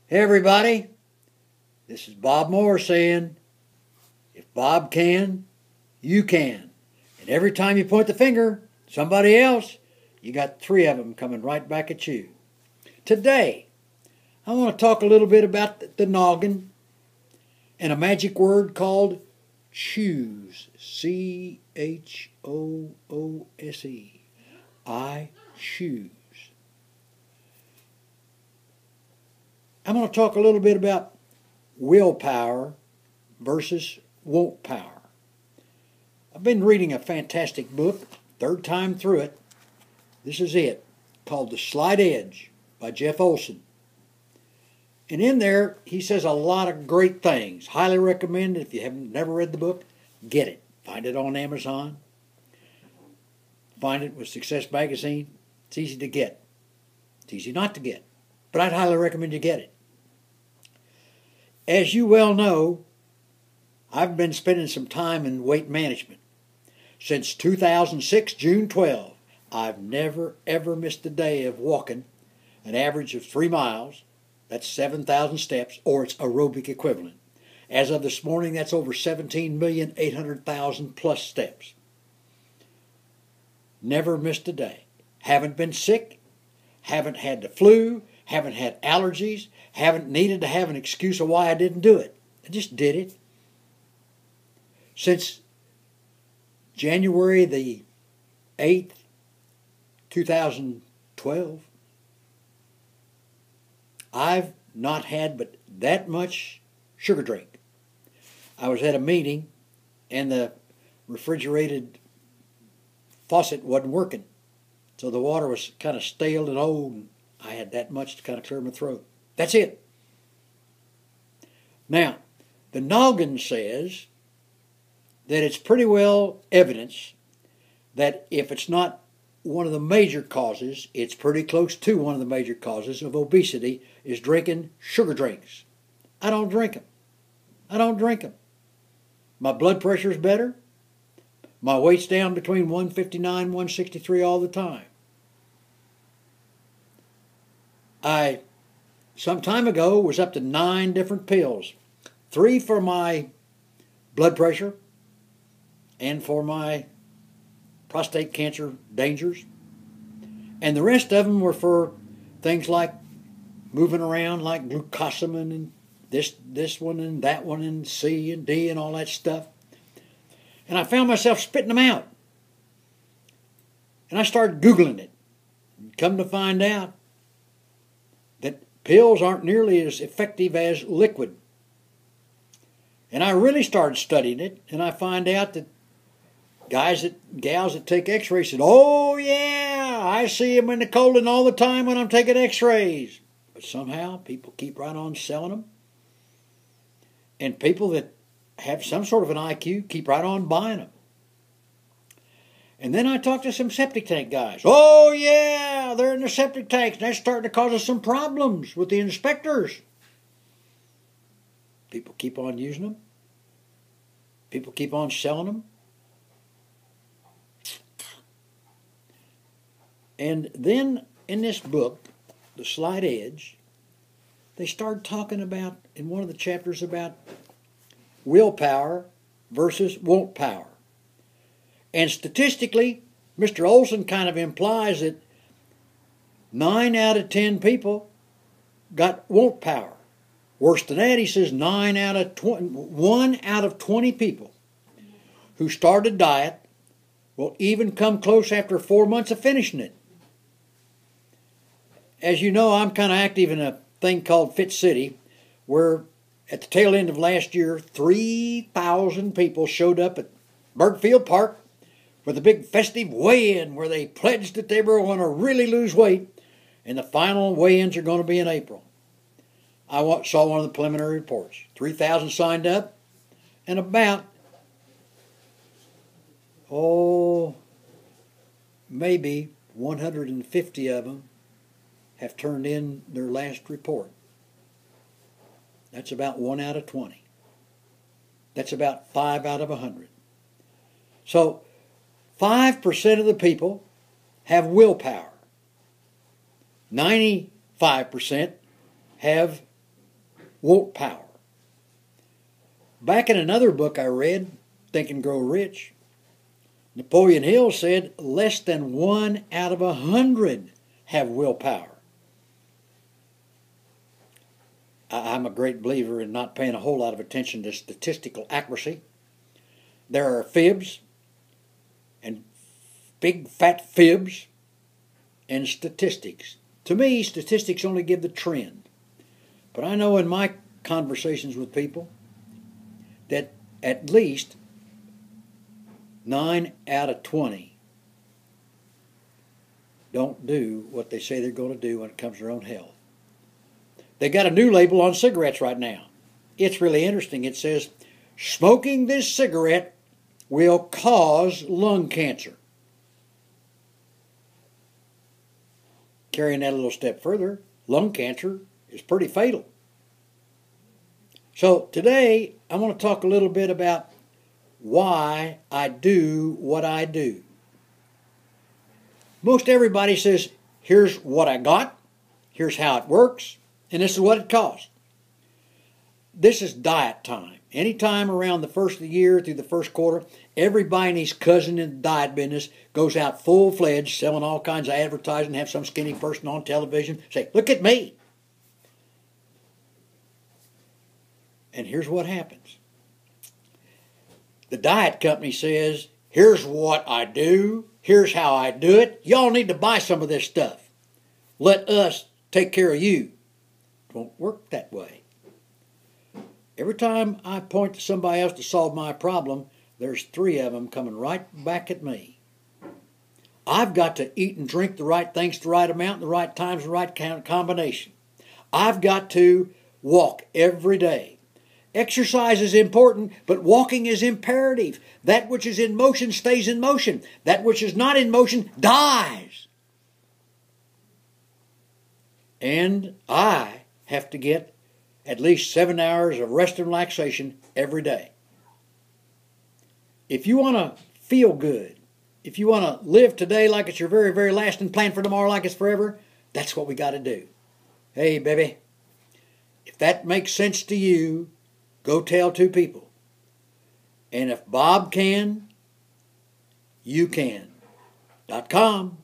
Hey everybody, this is Bob Moore saying, if Bob can, you can. And every time you point the finger at somebody else, you got three of them coming right back at you. Today, I want to talk a little bit about the noggin and a magic word called choose. C-H-O-O-S-E. I choose. I'm going to talk a little bit about willpower versus won't power. I've been reading a fantastic book, third time through it. This is it, called The Slight Edge by Jeff Olson. And in there, he says a lot of great things. Highly recommend it. If you haven't never read the book, get it. Find it on Amazon. Find it with Success Magazine. It's easy to get. It's easy not to get. But I'd highly recommend you get it. As you well know, I've been spending some time in weight management. Since 2006, June 12, I've never ever missed a day of walking an average of 3 miles. That's 7,000 steps, or its aerobic equivalent. As of this morning, that's over 17,800,000 plus steps. Never missed a day. Haven't been sick. Haven't had the flu. Haven't had allergies. Haven't needed to have an excuse of why I didn't do it. I just did it. Since January the 8th, 2012, I've not had but that much sugar drink. I was at a meeting and the refrigerated faucet wasn't working. So the water was kind of stale and old, and I had that much to kind of clear my throat. That's it. Now, the noggin says that it's pretty well evidence that if it's not one of the major causes, it's pretty close to one of the major causes of obesity, is drinking sugar drinks. I don't drink them. I don't drink them. My blood pressure is better. My weight's down between 159 and 163 all the time. I, some time ago, was up to 9 different pills. 3 for my blood pressure and for my prostate cancer dangers. And the rest of them were for things like moving around, like glucosamine and this one and that one and C and D and all that stuff. And I found myself spitting them out. And I started Googling it. Come to find out that pills aren't nearly as effective as liquid. And I really started studying it, and I find out that gals that take x-rays said, oh yeah, I see them in the colon all the time when I'm taking x-rays. But somehow people keep right on selling them. And people that have some sort of an IQ keep right on buying them. And then I talked to some septic tank guys. Oh yeah, they're in the septic tanks. That's starting to cause us some problems with the inspectors. People keep on using them. People keep on selling them. And then in this book, The Slight Edge, they started talking about, in one of the chapters, about willpower versus won't power. And statistically, Mr. Olson kind of implies that 9 out of 10 people got won't power. Worse than that, he says 1 out of 20 people who start a diet will even come close after 4 months of finishing it. As you know, I'm kind of active in a thing called Fit City, where at the tail end of last year, 3,000 people showed up at Bergfield Park with a big festive weigh-in where they pledged that they were going to really lose weight, and the final weigh-ins are going to be in April. I saw one of the preliminary reports. 3,000 signed up, and about, maybe 150 of them have turned in their last report. That's about 1 out of 20. That's about 5 out of 100. So 5% of the people have willpower. 95% have willpower. Back in another book I read, Think and Grow Rich, Napoleon Hill said less than 1 out of 100 have willpower. I'm a great believer in not paying a whole lot of attention to statistical accuracy. There are fibs and big fat fibs and statistics. To me, statistics only give the trend. But I know in my conversations with people that at least 9 out of 20 don't do what they say they're going to do when it comes to their own health. They got a new label on cigarettes right now. It's really interesting. It says, smoking this cigarette will cause lung cancer. Carrying that a little step further, lung cancer is pretty fatal. So today, I want to talk a little bit about why I do what I do. Most everybody says, here's what I got, here's how it works, and this is what it costs. This is diet time. Anytime around the first of the year through the first quarter, everybody and his cousin in the diet business goes out full-fledged, selling all kinds of advertising, have some skinny person on television say, look at me. And here's what happens. The diet company says, here's what I do, here's how I do it. Y'all need to buy some of this stuff. Let us take care of you. It won't work that way. Every time I point to somebody else to solve my problem, there's 3 of them coming right back at me. I've got to eat and drink the right things, the right amount, the right times, the right combination. I've got to walk every day. Exercise is important, but walking is imperative. That which is in motion stays in motion. That which is not in motion dies. And I have to get at least 7 hours of rest and relaxation every day. If you want to feel good, if you want to live today like it's your very, very last and plan for tomorrow like it's forever, that's what we got to do. Hey, baby, if that makes sense to you, go tell 2 people. And if Bob can, you can. .com.